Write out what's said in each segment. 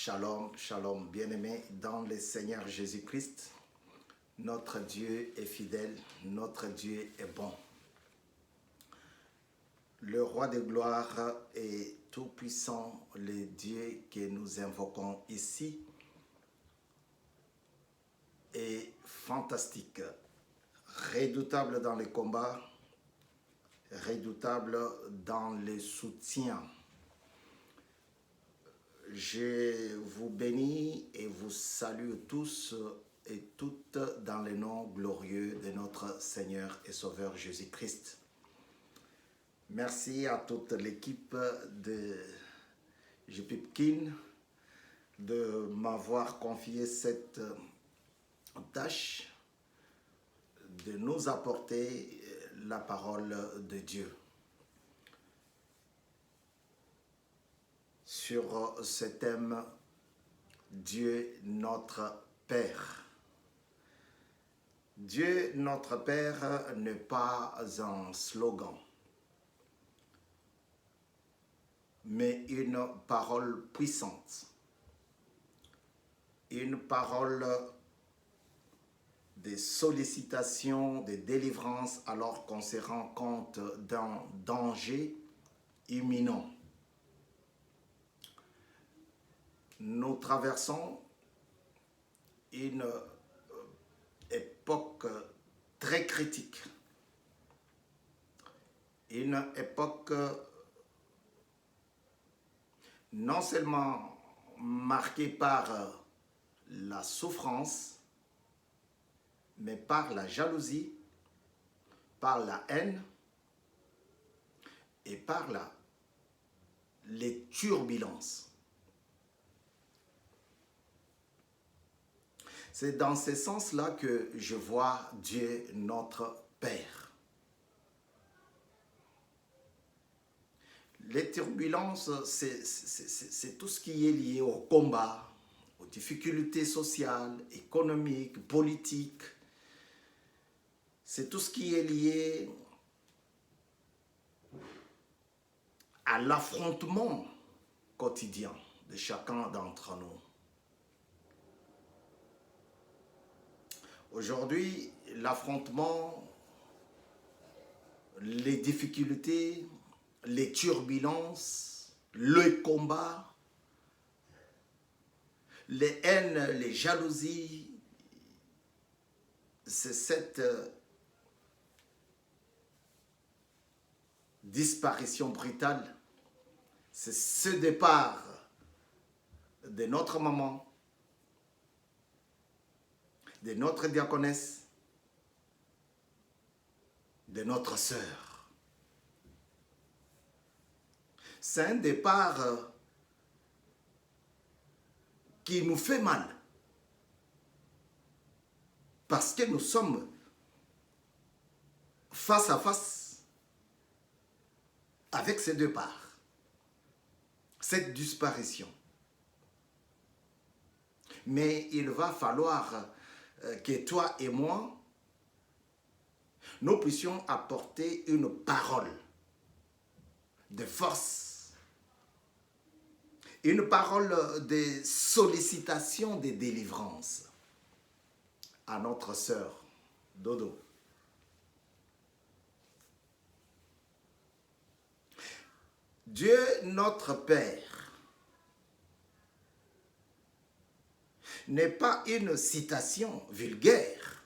Shalom, shalom, bien-aimés dans le Seigneur Jésus-Christ. Notre Dieu est fidèle, notre Dieu est bon. Le roi de gloire est tout-puissant, le Dieu que nous invoquons ici est fantastique, redoutable dans les combats, redoutable dans le soutien. Je vous bénis et vous salue tous et toutes dans le nom glorieux de notre Seigneur et Sauveur Jésus-Christ. Merci à toute l'équipe de JPipkin de m'avoir confié cette tâche de nous apporter la parole de Dieu. Sur ce thème, Dieu notre Père. Dieu notre Père n'est pas un slogan, mais une parole puissante, une parole de sollicitation, de délivrance alors qu'on se rend compte d'un danger imminent. Nous traversons une époque très critique, une époque non seulement marquée par la souffrance, mais par la jalousie, par la haine et par les turbulences. C'est dans ce sens-là que je vois Dieu notre Père. Les turbulences, c'est tout ce qui est lié au combat, aux difficultés sociales, économiques, politiques. C'est tout ce qui est lié à l'affrontement quotidien de chacun d'entre nous. Aujourd'hui, l'affrontement, les difficultés, les turbulences, le combat, les haines, les jalousies, c'est cette disparition brutale, c'est ce départ de notre maman, de notre diaconesse, de notre sœur. C'est un départ qui nous fait mal parce que nous sommes face à face avec ces deux parts, cette disparition. Mais il va falloir que toi et moi, nous puissions apporter une parole de force, une parole de sollicitation de délivrance à notre sœur Dodo. Dieu notre Père n'est pas une citation vulgaire,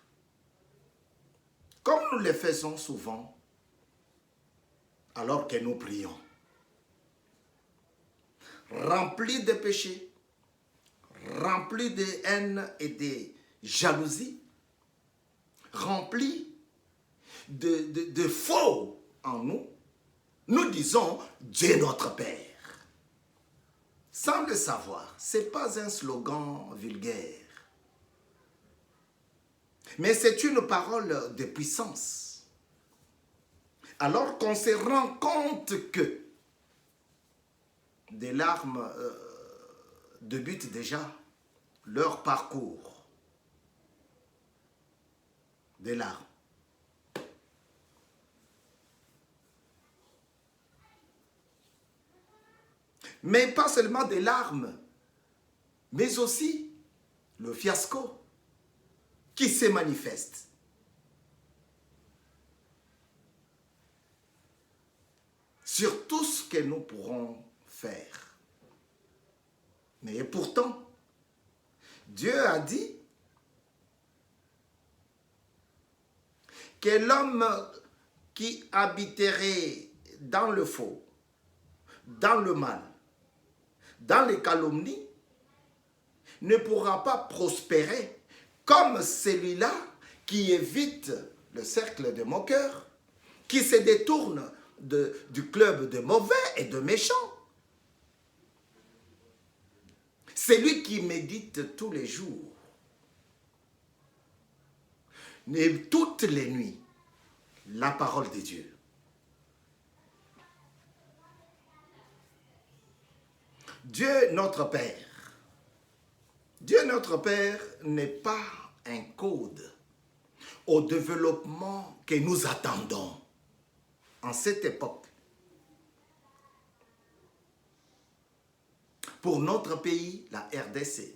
comme nous le faisons souvent alors que nous prions. Rempli de péchés, rempli de haine et de jalousie, rempli de faux en nous, nous disons Dieu notre Père. Sans le savoir, ce n'est pas un slogan vulgaire, mais c'est une parole de puissance. Alors qu'on se rend compte que des larmes débutent déjà leur parcours. Des larmes. Mais pas seulement des larmes, mais aussi le fiasco qui se manifeste. Sur tout ce que nous pourrons faire. Mais pourtant, Dieu a dit que l'homme qui habiterait dans le faux, dans le mal, dans les calomnies, ne pourra pas prospérer comme celui-là qui évite le cercle de moqueurs, qui se détourne du club de mauvais et de méchants. C'est lui qui médite tous les jours, et toutes les nuits, la parole de Dieu. Dieu notre Père n'est pas un code au développement que nous attendons en cette époque. Pour notre pays, la RDC.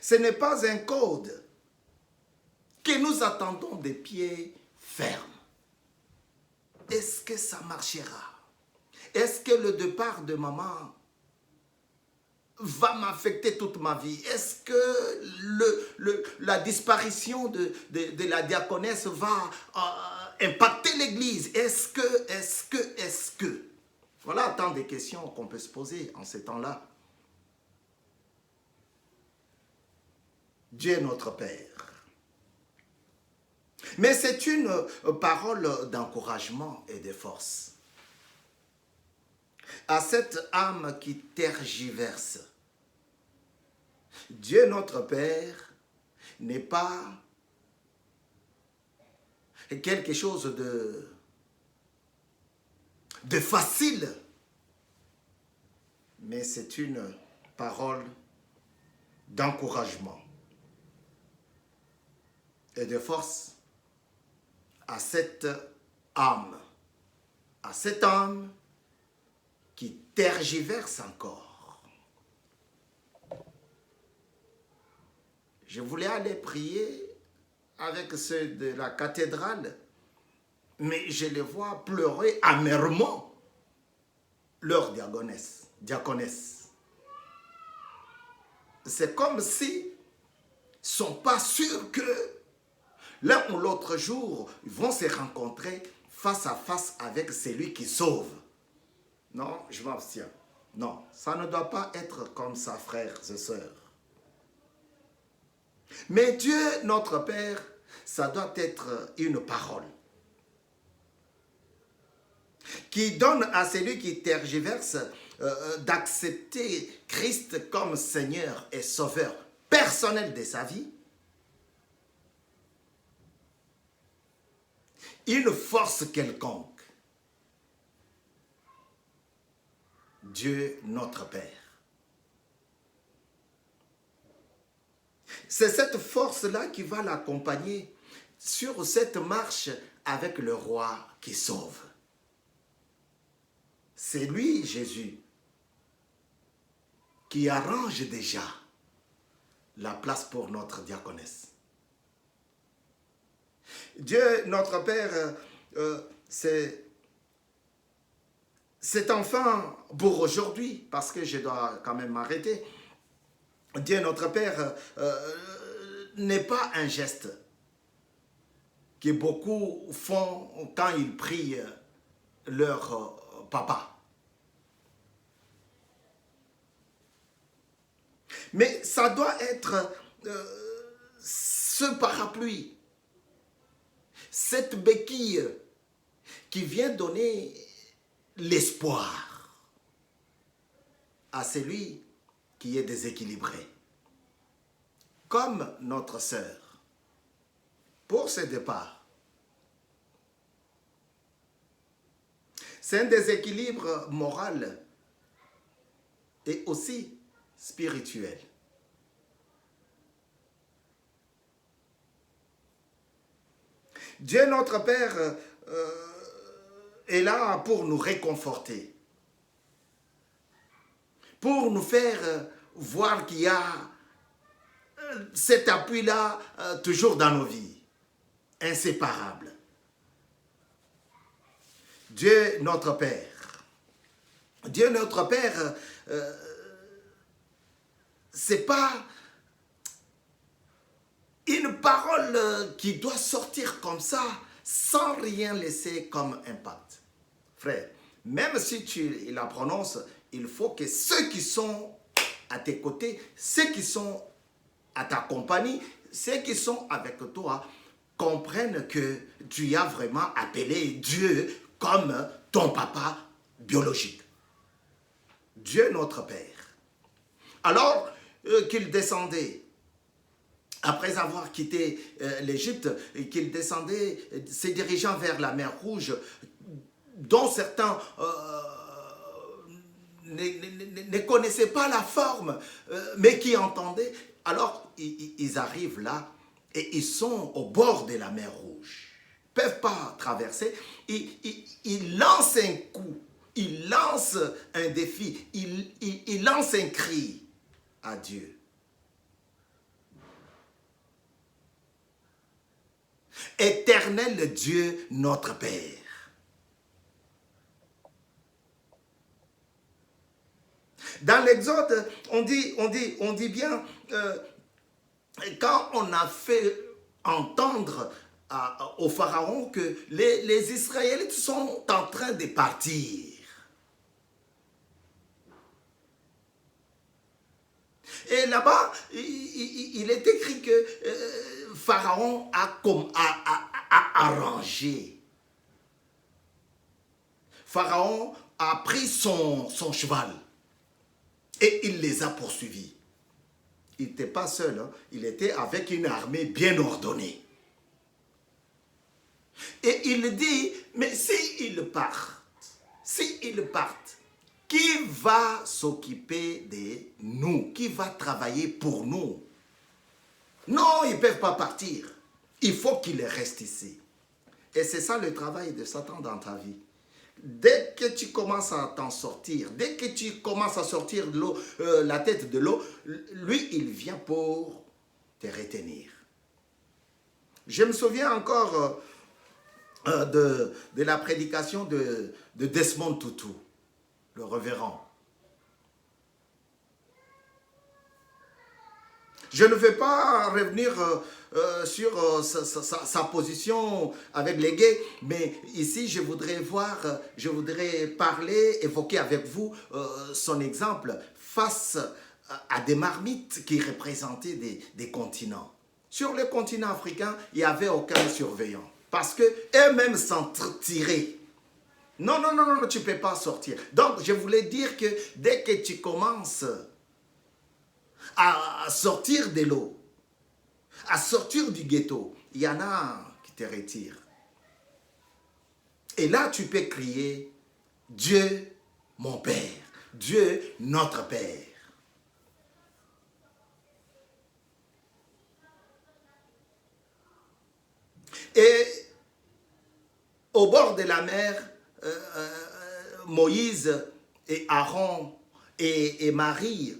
Ce n'est pas un code que nous attendons des pieds fermes. Est-ce que ça marchera? Est-ce que le départ de maman va m'affecter toute ma vie? Est-ce que la disparition de la diaconesse va impacter l'Église? Est-ce que? Voilà tant de questions qu'on peut se poser en ces temps-là. Dieu est notre Père. Mais c'est une parole d'encouragement et de force à cette âme qui tergiverse. Dieu notre Père n'est pas quelque chose de facile, mais c'est une parole d'encouragement et de force à cette âme qui tergiverse encore. Je voulais aller prier avec ceux de la cathédrale, mais je les vois pleurer amèrement leur diaconesse. C'est comme s'ils ne sont pas sûrs que l'un ou l'autre jour, ils vont se rencontrer face à face avec celui qui sauve. Non, je m'abstiens. Non, ça ne doit pas être comme ça, frères et sœurs. Mais Dieu, notre Père, ça doit être une parole qui donne à celui qui tergiverse d'accepter Christ comme Seigneur et Sauveur personnel de sa vie, une force quelconque. Dieu notre Père. C'est cette force-là qui va l'accompagner sur cette marche avec le roi qui sauve. C'est lui, Jésus, qui arrange déjà la place pour notre diaconesse. Dieu, notre Père, c'est enfin pour aujourd'hui, parce que je dois quand même m'arrêter. Dieu, notre Père, n'est pas un geste que beaucoup font quand ils prient leur papa. Mais ça doit être ce parapluie, cette béquille qui vient donner l'espoir à celui qui est déséquilibré, comme notre sœur, pour ce départ. C'est un déséquilibre moral et aussi spirituel. Dieu notre Père est là pour nous réconforter, pour nous faire voir qu'il y a cet appui-là toujours dans nos vies, inséparable. Dieu notre Père. Dieu notre Père, c'est pas une parole qui doit sortir comme ça, sans rien laisser comme impact. Frère, même si tu la prononces, il faut que ceux qui sont à tes côtés, ceux qui sont à ta compagnie, ceux qui sont avec toi, comprennent que tu as vraiment appelé Dieu comme ton papa biologique. Dieu notre Père. Alors qu'il descendait, après avoir quitté l'Égypte, qu'il descendait, se dirigeant vers la mer Rouge, dont certains ne connaissaient pas la forme, mais qui entendaient. Alors, ils arrivent là et ils sont au bord de la mer Rouge. Ils ne peuvent pas traverser. Ils lancent un coup, ils lancent un défi, ils lancent un cri à Dieu. Éternel Dieu, notre Père. Dans l'Exode, on dit bien, quand on a fait entendre au Pharaon que les Israélites sont en train de partir. Et là-bas, il est écrit que Pharaon a arrangé. Pharaon a pris son cheval et il les a poursuivis. Il n'était pas seul, hein. Il était avec une armée bien ordonnée. Et il dit, mais s'ils partent, qui va s'occuper de nous? Qui va travailler pour nous? Non, ils ne peuvent pas partir. Il faut qu'ils restent ici. Et c'est ça le travail de Satan dans ta vie. Dès que tu commences à t'en sortir, dès que tu commences à sortir de l'eau, la tête de l'eau, lui, il vient pour te retenir. Je me souviens encore de la prédication de Desmond Tutu, le révérend. Je ne vais pas revenir sur sa position avec les gays, mais ici je voudrais parler, évoquer avec vous son exemple face à des marmites qui représentaient des continents. Sur le continent africain, il n'y avait aucun surveillant parce qu'eux-mêmes s'en tiraient. Non, tu ne peux pas sortir. Donc, je voulais dire que dès que tu commences à sortir de l'eau, à sortir du ghetto, il y en a qui te retirent. Et là, tu peux crier, Dieu, mon Père, Dieu, notre Père. Et au bord de la mer, Moïse et Aaron et Mariam,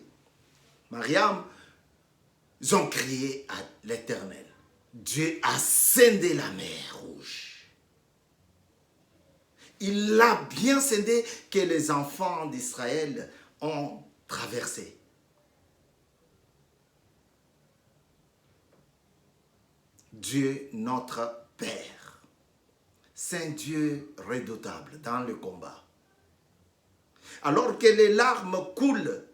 ils ont crié à l'Éternel. Dieu a scindé la mer Rouge. Il l'a bien scindé que les enfants d'Israël ont traversé. Dieu notre Père, Saint Dieu redoutable dans le combat. Alors que les larmes coulent,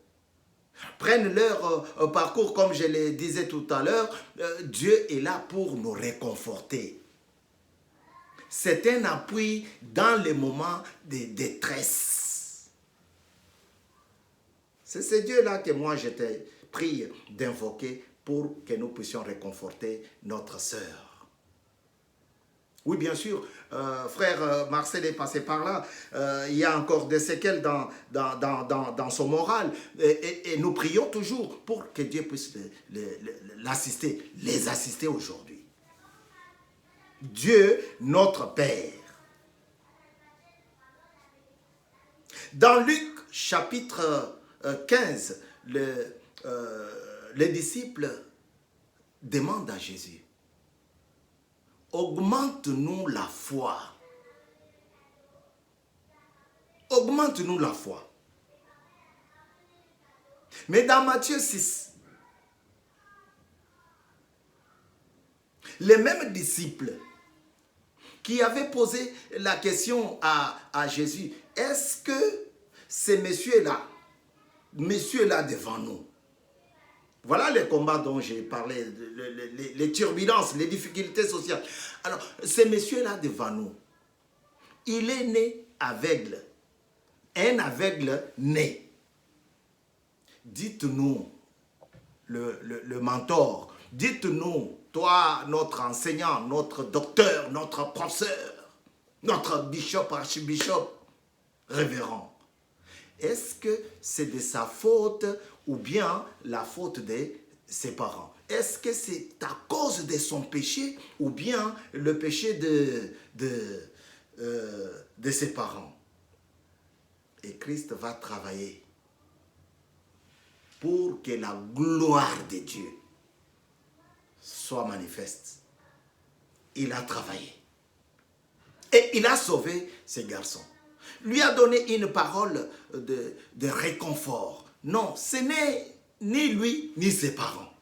prennent leur parcours, comme je le disais tout à l'heure, Dieu est là pour nous réconforter. C'est un appui dans les moments de détresse. C'est ce Dieu-là que moi j'étais pris d'invoquer pour que nous puissions réconforter notre sœur. Oui, bien sûr, frère Marcel est passé par là. Il y a encore des séquelles dans son moral. Et nous prions toujours pour que Dieu puisse l'assister, les assister aujourd'hui. Dieu, notre Père. Dans Luc chapitre 15, les disciples demandent à Jésus, augmente-nous la foi. Augmente-nous la foi. Mais dans Matthieu 6, les mêmes disciples qui avaient posé la question à Jésus, est-ce que ces messieurs-là devant nous, voilà les combats dont j'ai parlé, les turbulences, les difficultés sociales. Alors, ces messieurs-là devant nous, il est né aveugle, un aveugle né. Dites-nous, le mentor, dites-nous, toi, notre enseignant, notre docteur, notre professeur, notre bishop, archibishop, révérend, est-ce que c'est de sa faute ou bien la faute de ses parents? Est-ce que c'est à cause de son péché ou bien le péché de ses parents? Et Christ va travailler pour que la gloire de Dieu soit manifeste. Il a travaillé. Et il a sauvé ces garçons. Lui a donné une parole de réconfort. Non, ce n'est ni lui ni ses parents.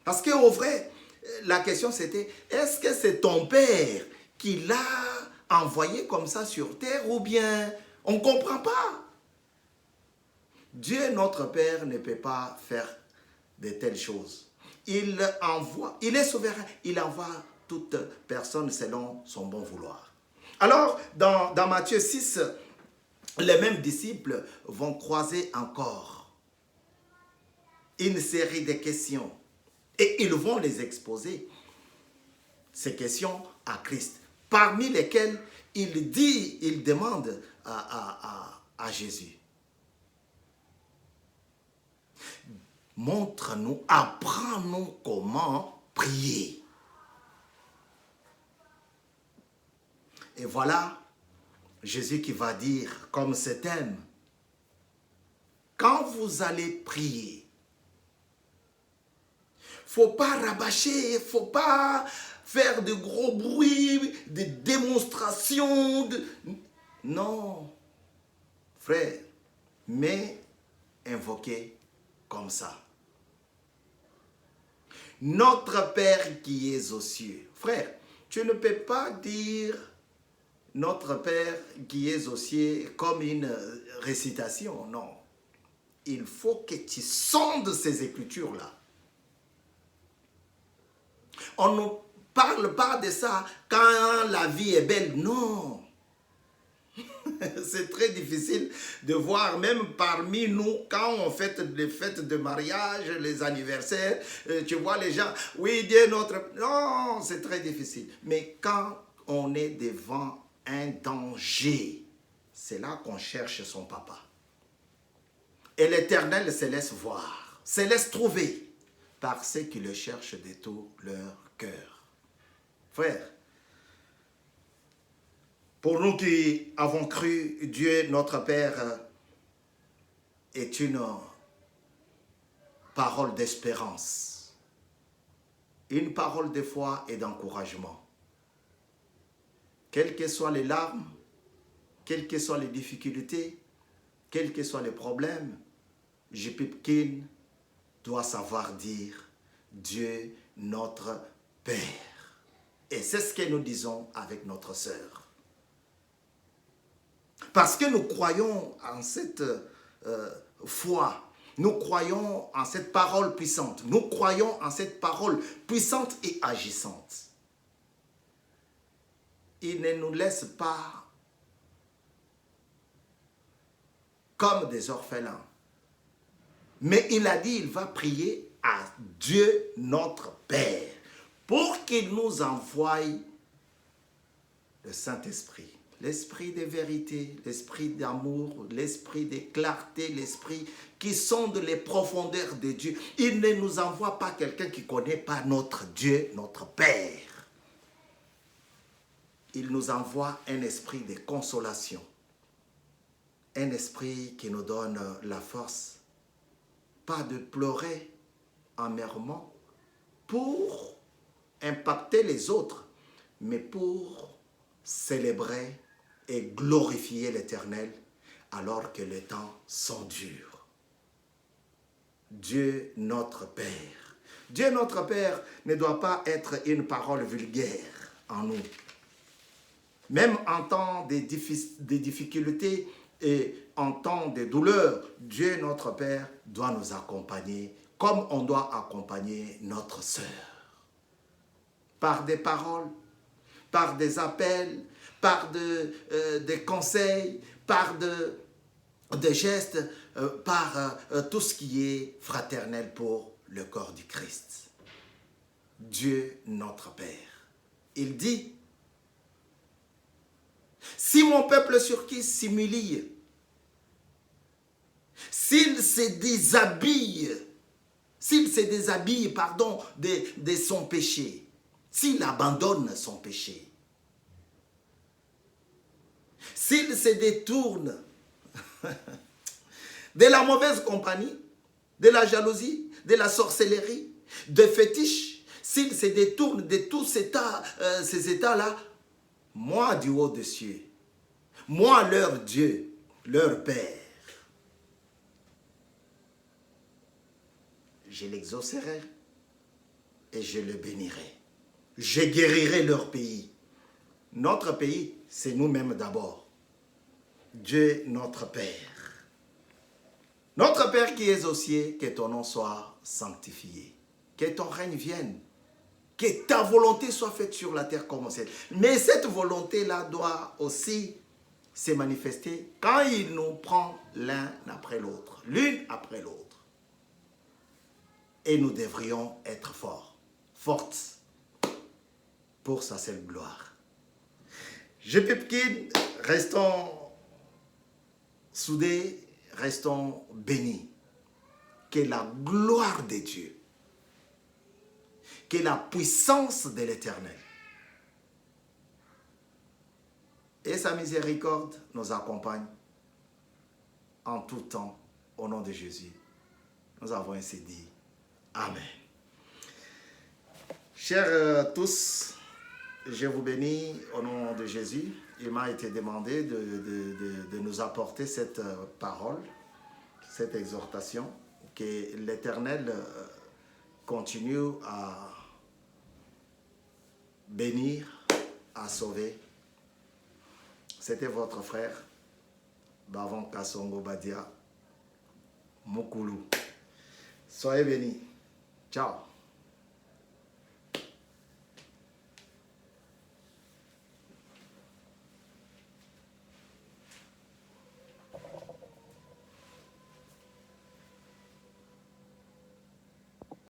Parce qu'au vrai, la question c'était, est-ce que c'est ton père qui l'a envoyé comme ça sur terre ou bien on ne comprend pas? Dieu, notre Père, ne peut pas faire de telles choses. Il est souverain, il envoie toute personne selon son bon vouloir. Alors, dans Matthieu 6, les mêmes disciples vont croiser encore une série de questions et ils vont les exposer, ces questions à Christ, parmi lesquelles il demande à Jésus, montre-nous, apprends-nous comment prier. Et voilà Jésus qui va dire comme ce thème, quand vous allez prier, faut pas rabâcher, faut pas faire de gros bruits, de démonstrations. Non, frère, mais invoquez comme ça. Notre Père qui es aux cieux. Frère, tu ne peux pas dire notre Père qui es aux cieux comme une récitation, non. Il faut que tu sondes ces écritures-là. On ne parle pas de ça quand la vie est belle, non. C'est très difficile de voir, même parmi nous, quand on fête les fêtes de mariage, les anniversaires, tu vois les gens, oui, Dieu notre... Non, c'est très difficile. Mais quand on est devant un danger, c'est là qu'on cherche son papa. Et l'Éternel se laisse voir, se laisse trouver par ceux qui le cherchent de tout leur cœur. Frère, pour nous qui avons cru, Dieu, notre Père, est une parole d'espérance, une parole de foi et d'encouragement. Quelles que soient les larmes, quelles que soient les difficultés, quels que soient les problèmes, J.P. doit savoir dire Dieu, notre Père. Et c'est ce que nous disons avec notre sœur. Parce que nous croyons en cette foi, nous croyons en cette parole puissante, nous croyons en cette parole puissante et agissante. Il ne nous laisse pas comme des orphelins. Mais il a dit, il va prier à Dieu notre Père pour qu'il nous envoie le Saint-Esprit. L'esprit de vérité, l'esprit d'amour, l'esprit de clarté, l'esprit qui sonde les profondeurs de Dieu. Il ne nous envoie pas quelqu'un qui ne connaît pas notre Dieu, notre Père. Il nous envoie un esprit de consolation, un esprit qui nous donne la force, pas de pleurer amèrement pour impacter les autres, mais pour célébrer et glorifier l'Éternel alors que les temps sont durs. Dieu notre Père. Dieu notre Père ne doit pas être une parole vulgaire en nous. Même en temps de difficultés et en temps de douleur, Dieu notre Père doit nous accompagner comme on doit accompagner notre sœur. Par des paroles, par des appels, par des conseils, par des gestes, par tout ce qui est fraternel pour le corps du Christ. Dieu notre Père. Il dit, si mon peuple sur qui s'humilie, s'il se déshabille, de son péché, s'il abandonne son péché, s'il se détourne de la mauvaise compagnie, de la jalousie, de la sorcellerie, de fétiches, s'il se détourne de tous ces états-là, moi du haut des cieux, moi leur Dieu, leur Père, je l'exaucerai et je le bénirai. Je guérirai leur pays. Notre pays, c'est nous-mêmes d'abord. Dieu notre Père. Notre Père qui es aux cieux, que ton nom soit sanctifié. Que ton règne vienne. Que ta volonté soit faite sur la terre comme au ciel. Mais cette volonté-là doit aussi se manifester quand il nous prend l'un après l'autre, l'une après l'autre. Et nous devrions être forts, fortes, pour sa seule gloire. Je Pépkine, restons soudés, restons bénis. Que la gloire de Dieu, que la puissance de l'Éternel et sa miséricorde nous accompagnent en tout temps, au nom de Jésus. Nous avons ainsi dit. Amen. Chers tous, je vous bénis au nom de Jésus. Il m'a été demandé de nous apporter cette parole, cette exhortation, que l'Éternel continue à bénir, à sauver. C'était votre frère, Bavon Kassongo Badia, Moukoulou. Soyez bénis. Ciao.